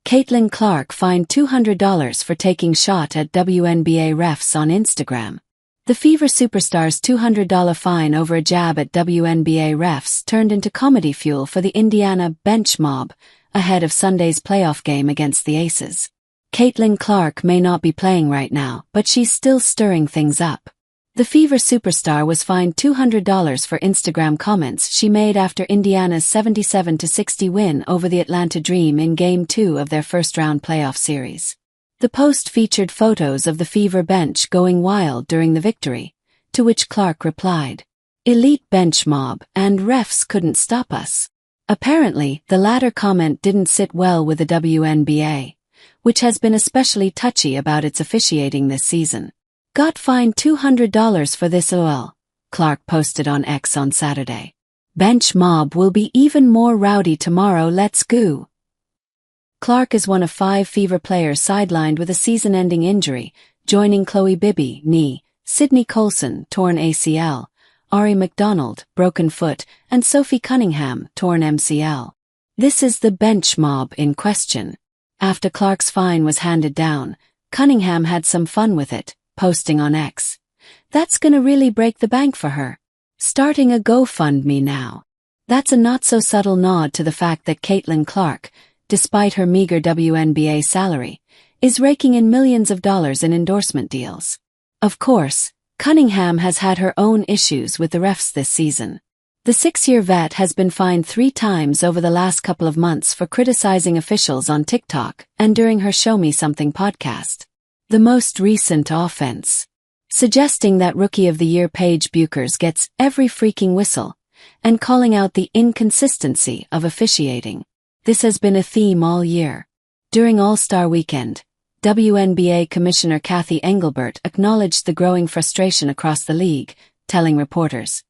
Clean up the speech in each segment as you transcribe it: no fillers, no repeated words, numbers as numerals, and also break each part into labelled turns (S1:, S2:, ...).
S1: Caitlin Clark fined $200 for taking shot at WNBA refs on Instagram. The Fever superstar's $200 fine over a jab at WNBA refs turned into comedy fuel for the Indiana bench mob ahead of Sunday's playoff game against the Aces. Caitlin Clark may not be playing right now, but she's still stirring things up. The Fever superstar was fined $200 for Instagram comments she made after Indiana's 77-60 win over the Atlanta Dream in Game 2 of their first-round playoff series. The post featured photos of the Fever bench going wild during the victory, to which Clark replied, "Elite bench mob, and refs couldn't stop us." Apparently, the latter comment didn't sit well with the WNBA, which has been especially touchy about its officiating this season. "Got fined $200 for this lol," Clark posted on X on Saturday. "Bench mob will be even more rowdy tomorrow, let's go." Clark is one of 5 Fever players sidelined with a season-ending injury, joining Chloe Bibby, knee, Sydney Colson, torn ACL, Ari McDonald, broken foot, and Sophie Cunningham, torn MCL. This is the bench mob in question. After Clark's fine was handed down, Cunningham had some fun with it, posting on X, "That's gonna really break the bank for her. Starting a GoFundMe now." That's a not-so-subtle nod to the fact that Caitlin Clark, despite her meager WNBA salary, is raking in millions of dollars in endorsement deals. Of course, Cunningham has had her own issues with the refs this season. The 6-year vet has been fined 3 times over the last couple of months for criticizing officials on TikTok and during her Show Me Something podcast. The most recent offense, suggesting that Rookie of the Year Paige Buchers gets every freaking whistle, and calling out the inconsistency of officiating. This has been a theme all year. During All-Star Weekend, WNBA Commissioner Kathy Engelbert acknowledged the growing frustration across the league, telling reporters,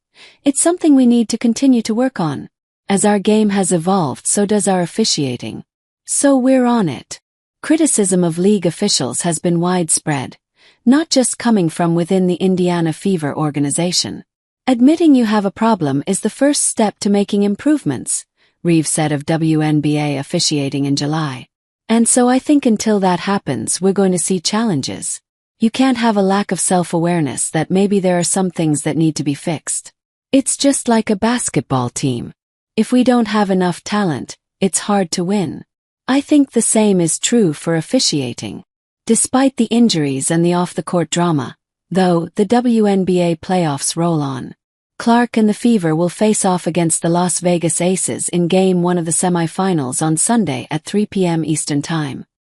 S1: "It's something we need to continue to work on. As our game has evolved, so does our officiating. So we're on it." Criticism of league officials has been widespread, not just coming from within the Indiana Fever organization. "Admitting you have a problem is the first step to making improvements," Reeve said of WNBA officiating in July. "And so I think until that happens, we're going to see challenges. You can't have a lack of self-awareness that maybe there are some things that need to be fixed. It's just like a basketball team. If we don't have enough talent, it's hard to win." I think the same is true for officiating. Despite the injuries and the off-the-court drama, though, the WNBA playoffs roll on. Clark and the Fever will face off against the Las Vegas Aces in Game 1 of the semifinals on Sunday at 3 p.m. Eastern Time.